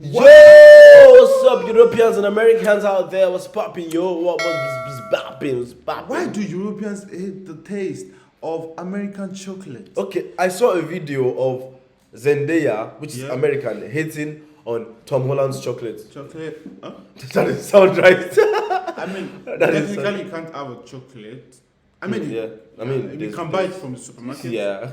Yo, what's up, Europeans and Americans out there? What's poppin', yo? What was bopping? Was bopping? Why do Europeans hate the taste of American chocolate? Okay, I saw a video of Zendaya, which is American, hating on Tom Holland's chocolate. Chocolate? Huh? That doesn't sound right. I mean, technically you can't have a chocolate. I mean, you can buy it from the supermarket. Yeah.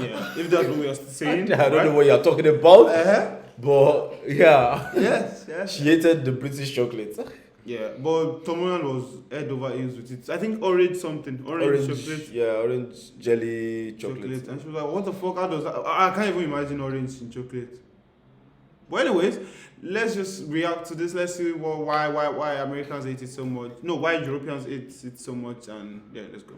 Yeah. If that's what we are saying. I don't know what you're talking about. But yeah. Yes. She hated the British chocolate. Yeah, but Tom Holland was head over heels with it. I think orange chocolate. Yeah, orange jelly chocolate. And she was like, what the fuck? How does that? I can't even imagine orange in chocolate. But anyways, let's just react to this. Let's see why Americans hate it so much. No, why Europeans hate it so much. And yeah, let's go.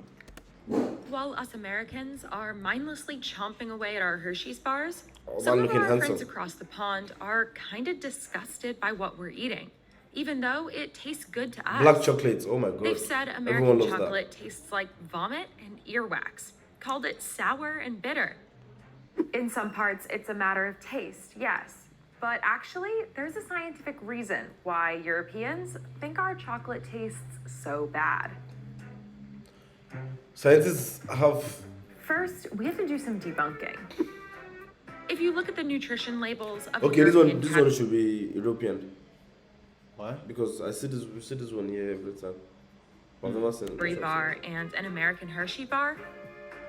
While us Americans are mindlessly chomping away at our Hershey's bars, man some of looking our handsome. friends across the pond are kind of disgusted by what we're eating, even though it tastes good to us. Black chocolate, oh my god. They've said Everyone American loves chocolate tastes like vomit and earwax, called it sour and bitter. In some parts, it's a matter of taste, yes. But actually, there's a scientific reason why Europeans think our chocolate tastes so bad. Scientists have... First, we have to do some debunking. If you look at the nutrition labels of Okay, this European one should be European. Why? Because we see this one here every time. I've never seen Cadbury bar and an American Hershey bar,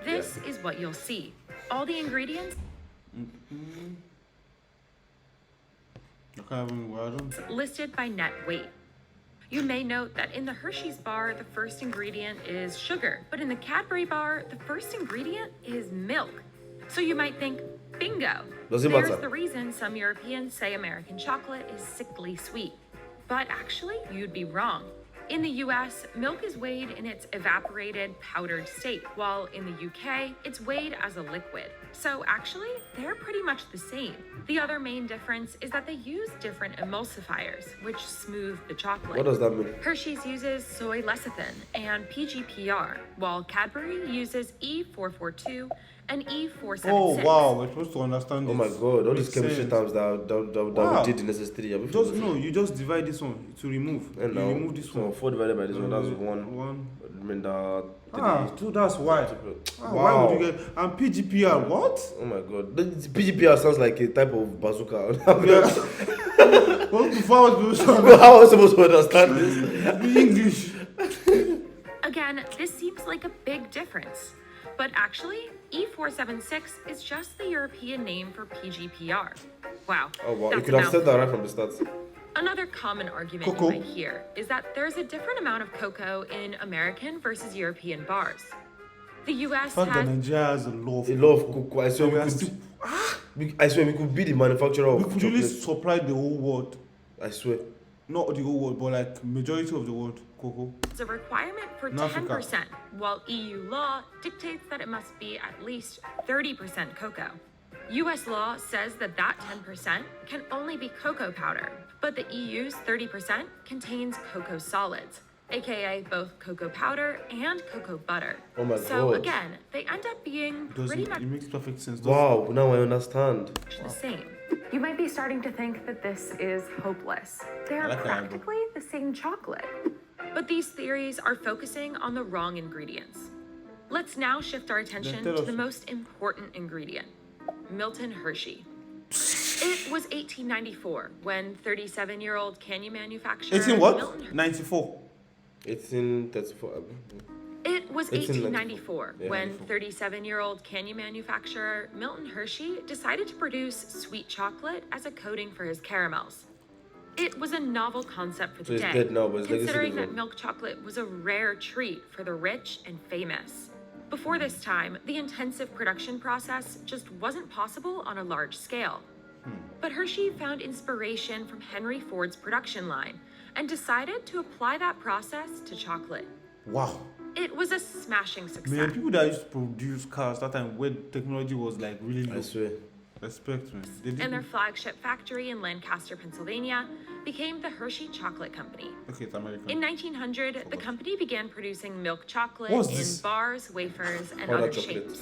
this is what you'll see. All the ingredients listed by net weight. You may note that in the Hershey's bar, the first ingredient is sugar, but in the Cadbury bar, the first ingredient is milk. So you might think, bingo. Does it There's matter? the reason some Europeans say American chocolate is sickly sweet. But actually, you'd be wrong. In the US, milk is weighed in its evaporated, powdered state, while in the UK, it's weighed as a liquid. So actually, they're pretty much the same. The other main difference is that they use different emulsifiers, which smooth the chocolate. What does that mean? Hershey's uses soy lecithin and PGPR, while Cadbury uses E442 and E476. Oh wow, we're supposed to understand Oh this. my god, all these Makes chemistry sense. terms that Wow. we did in necessary. You just divide this one to remove. And you now, remove this so one. 4 divided by this one, that's 1. One. Remainder 3. So that's why. Wow. Why would you get and PGPR? What? Oh my god. The PGPR sounds like a type of bazooka. What the fuck was How am I supposed to understand this? English? Again, this seems like a big difference. But actually, E476 is just the European name for PGPR. Wow. Oh wow, you that's could a have said that mouthful. right from the start. Another common argument Cocoa. you might hear is that there's a different amount of cocoa in American versus European bars. The US Fact that has Nigeria has a lot of A lot of cocoa. I swear we we are could. still- I swear we could be the manufacturer of we could really chocolate. supply the whole world. I swear. Not the whole world, but like majority of the world, cocoa. a requirement for In Africa. 10%, while EU law dictates that it must be at least 30% cocoa. US law says that 10% can only be cocoa powder, but the EU's 30% contains cocoa solids, aka both cocoa powder and cocoa butter. Oh my So god. again, they end up being pretty much It makes perfect sense. Wow, now I understand. the same. You might be starting to think that this is hopeless. They're like that, bro. practically the same chocolate. But these theories are focusing on the wrong ingredients. Let's now shift our attention tell to us. the most important ingredient, Milton Hershey. It was 1894 when 37-year-old candy manufacturer 18 what? Milton 94. 1834. It was 1894. 1894 Yeah, when 94. 37-year-old candy manufacturer Milton Hershey decided to produce sweet chocolate as a coating for his caramels. It was a novel concept for So the he's day, dead now, but his legacy considering lives that on. milk chocolate was a rare treat for the rich and famous. Before this time, the intensive production process just wasn't possible on a large scale. But Hershey found inspiration from Henry Ford's production line and decided to apply that process to chocolate. Wow. It was a smashing success. Man, people that used to produce cars that time when technology was like really low. I swear. Respect, man. They And did their flagship factory in Lancaster, Pennsylvania, became the Hershey Chocolate Company. Okay, it's American. In 1900, the company began producing milk chocolate What's in this? bars, wafers, and Powder other chocolate. shapes.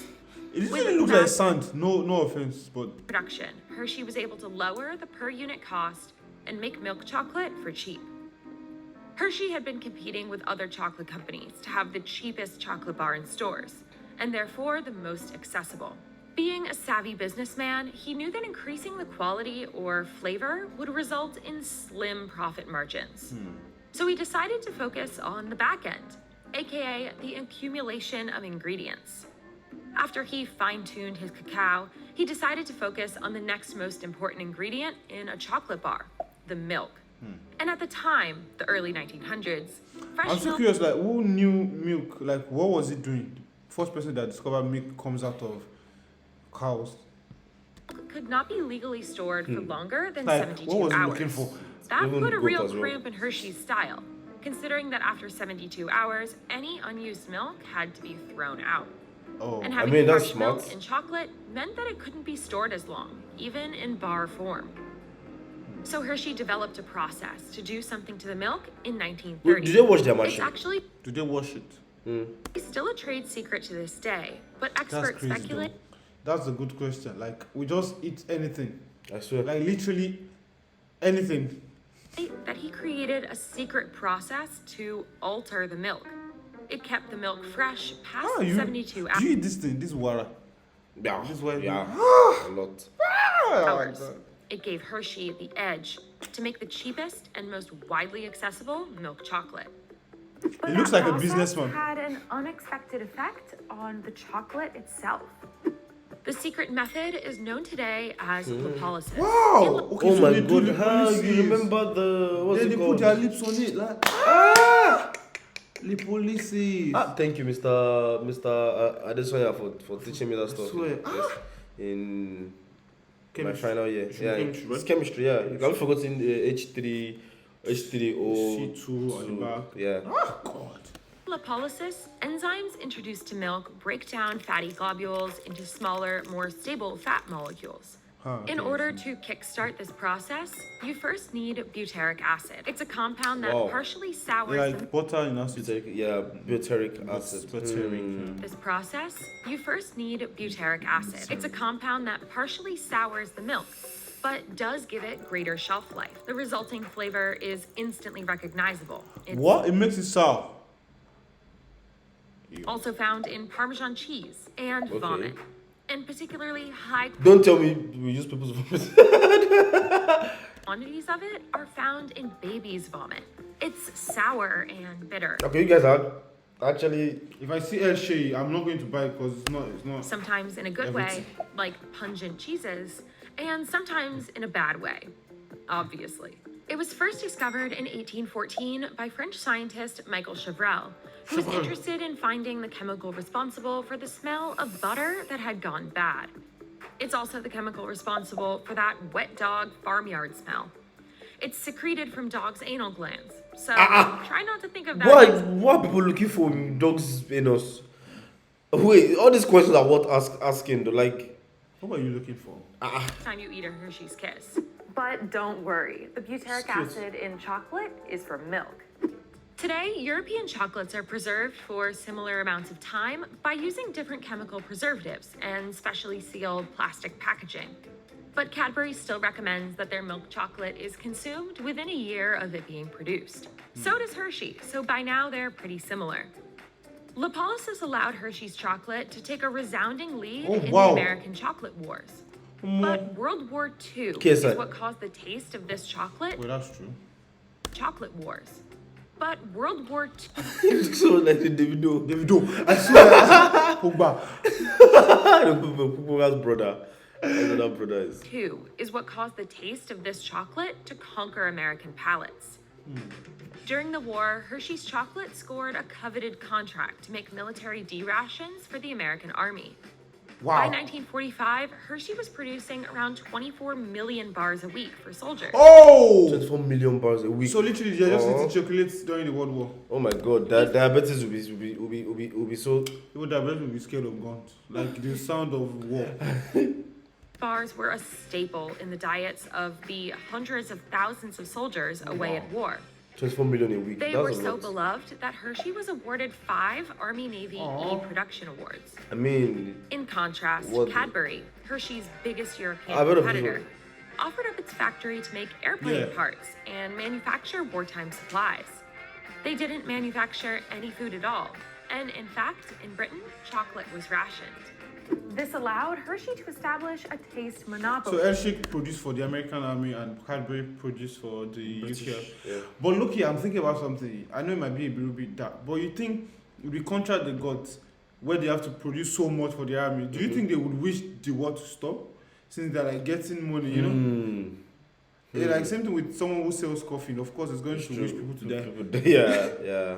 It With literally looks like that sand. No offense, but production, Hershey was able to lower the per unit cost and make milk chocolate for cheap. Hershey had been competing with other chocolate companies to have the cheapest chocolate bar in stores, and therefore the most accessible. Being a savvy businessman, he knew that increasing the quality or flavor would result in slim profit margins. So he decided to focus on the back end, aka the accumulation of ingredients. After he fine-tuned his cacao, he decided to focus on the next most important ingredient in a chocolate bar, the milk. And at the time, the early 1900s, fresh I'm so milk curious. Like, who knew milk? Like, what was it doing? First person that discovered milk comes out of cows. could not be legally stored for longer than Like, 72 what was he hours. looking for? That Even put a goat real as well. cramp in Hershey's style, considering that after 72 hours, any unused milk had to be thrown out. Oh, And having mean, that's fresh milk smart. in chocolate meant that it couldn't be stored as long, even in bar form. So Hershey developed a process to do something to the milk in 1930. Did they wash their It's machine? actually do they wash it? still a trade secret to this day, but That's experts crazy. speculate Though. That's a good question. Like, we just eat anything. I swear. Like, literally anything. that he created a secret process to alter the milk. It kept the milk fresh past Ah, you 72 do you eat this thing? This water. Yeah, This is why- yeah, a lot. hours. It gave Hershey the edge to make the cheapest and most widely accessible milk chocolate. It looks like a businessman. Had an unexpected effect on the chocolate itself. The secret method is known today as lipolysis. Wow. Okay, Oh so my they do god, how lipolysis. you remember the what's Then it they called? put their lips on it, like lipolysis. Thank you, Mr. Adesoya for teaching me that stuff. swear. Yes, in my Chemistry. final year. It's in Yeah, chemistry, it's right? chemistry. Yeah, you haven't forgotten H3O. C2 on the back. Yeah. Oh God. Lipolysis, enzymes introduced to milk break down fatty globules into smaller, more stable fat molecules. In order to kickstart this process, you first need butyric acid. It's a compound that Wow. partially sours Yeah, the like butter in acid. Butyric acid. Butyric. this process, you first need butyric acid. It's a compound that partially sours the milk, but does give it greater shelf life. The resulting flavor is instantly recognizable. It's What? It makes it sour. also found in Parmesan cheese and Okay. vomit, and particularly high Don't tell me we use people's vomit. quantities of it are found in baby's vomit. It's sour and bitter. Okay, you guys are actually. If I see El Shea, I'm not going to buy it because it's not. Sometimes in a good way, like pungent cheeses, and sometimes in a bad way, obviously. It was first discovered in 1814 by French scientist Michael Chevrel, who was interested in finding the chemical responsible for the smell of butter that had gone bad. It's also the chemical responsible for that wet dog farmyard smell. It's secreted from dogs' anal glands, so try not to think of that next What are people looking for in dogs' anus? Wait, all these questions are worth asking though. Like, What are you looking for? time you eat a Hershey's Kiss. But don't worry, the butyric acid in chocolate is from milk. Today, European chocolates are preserved for similar amounts of time by using different chemical preservatives and specially sealed plastic packaging. But Cadbury still recommends that their milk chocolate is consumed within a year of it being produced. So does Hershey, so by now they're pretty similar. Lipolysis allowed Hershey's chocolate to take a resounding lead in the American chocolate wars. But World War II is what caused the taste of this chocolate. Well, that's true. Chocolate wars. But World War II so like the Davido. I swear. Pogba. Pogba's brother. Another brother is. is what caused the taste of this chocolate to conquer American palates. During the war, Hershey's chocolate scored a coveted contract to make military D rations for the American Army. By Wow. 1945, Hershey was producing around 24 million bars a week for soldiers. Oh. 24 million bars a week. So literally, they're just eating chocolates during the World War. Oh my god, diabetes will be so. People diabetes will be scared of guns. Like the sound of war. Bars were a staple in the diets of the hundreds of thousands of soldiers away at war. 24 million a week. They That's were a so lot. beloved that Hershey was awarded 5 Army Navy E-Production Awards. I mean, In contrast, What- Cadbury, Hershey's biggest European I've heard of competitor, this offered up its factory to make airplane Yeah. parts and manufacture wartime supplies. They didn't manufacture any food at all, and in fact, in Britain, chocolate was rationed. This allowed Hershey to establish a taste monopoly. So Hershey produced for the American Army and Cadbury produced for the UK. yeah. But look here, I'm thinking about something. I know it might be a little bit dark, but you think with the contract they got, where they have to produce so much for the army, do you think they would wish the war to stop? Since they're like getting money, you know? Yeah, like same thing with someone who sells coffee. Of course, it's going to wish people to die. Yeah.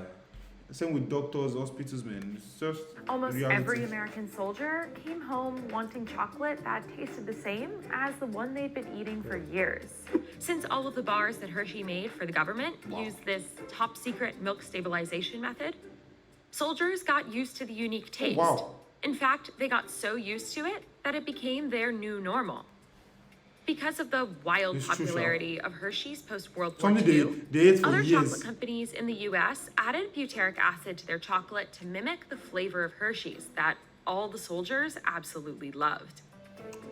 Same with doctors, hospitals, man. It's just Almost reality. every American soldier came home wanting chocolate that tasted the same as the one they'd been eating for years. Since all of the bars that Hershey made for the government used this top secret milk stabilization method, soldiers got used to the unique taste. Wow. In fact, they got so used to it that it became their new normal. Because of the wild It's true, popularity of Hershey's post-World War Something II, they ate for other years. chocolate companies in the US added butyric acid to their chocolate to mimic the flavor of Hershey's that all the soldiers absolutely loved.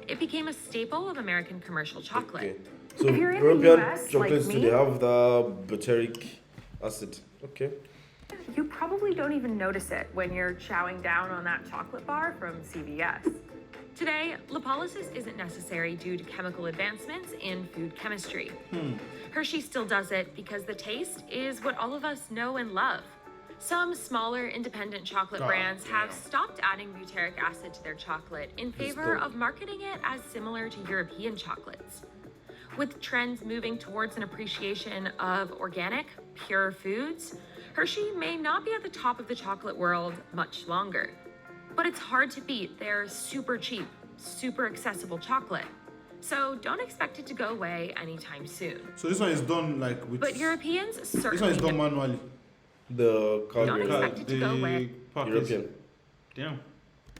It became a staple of American commercial chocolate. Okay. So If you're in the European US, chocolates, like do me- they have the butyric acid? Okay. You probably don't even notice it when you're chowing down on that chocolate bar from CVS. Today, lipolysis isn't necessary due to chemical advancements in food chemistry. Hershey still does it because the taste is what all of us know and love. Some smaller independent chocolate brands have stopped adding butyric acid to their chocolate in favor of marketing it as similar to European chocolates. With trends moving towards an appreciation of organic, pure foods, Hershey may not be at the top of the chocolate world much longer. But it's hard to beat their super cheap, super accessible chocolate. So don't expect it to go away anytime soon. So this one is done like with. But Europeans This one certainly is done manually. The Don't Calgary. expect it to go away. package. European. Damn.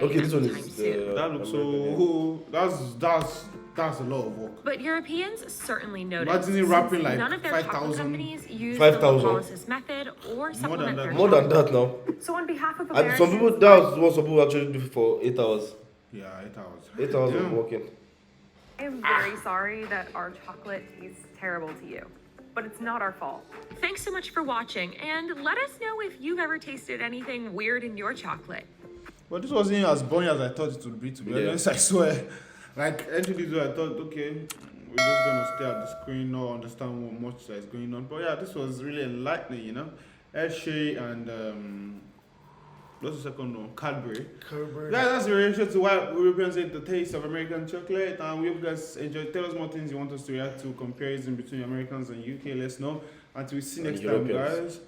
Okay, this one anytime is soon. the That looks American, so. That's a lot of work. But Europeans certainly noticed. Imagine it wrapping since like none of their chocolate 5,000 companies use 5,000. the lipolysis method or supplement that. their More than chocolate. that now. So on behalf of And Americans, some people, that was what some people actually do for 8 hours. Yeah, 8 hours. 8 hours of Damn. working. I am very sorry that our chocolate tastes terrible to you, but it's not our fault. Thanks so much for watching, and let us know if you've ever tasted anything weird in your chocolate. But this wasn't as boring as I thought it would be, to be Yeah. honest, I swear. Like, entering this, I thought, okay, we're just going to stare at the screen, not understand what much that is going on. But yeah, this was really enlightening, you know? Hershey and, what's the second one? Cadbury. Yeah, that's the reaction to why Europeans hate the taste of American chocolate. And we hope you guys enjoy. Tell us more things you want us to react to, comparison between Americans and UK. Let's know. Until we see And next time, Europeans. guys.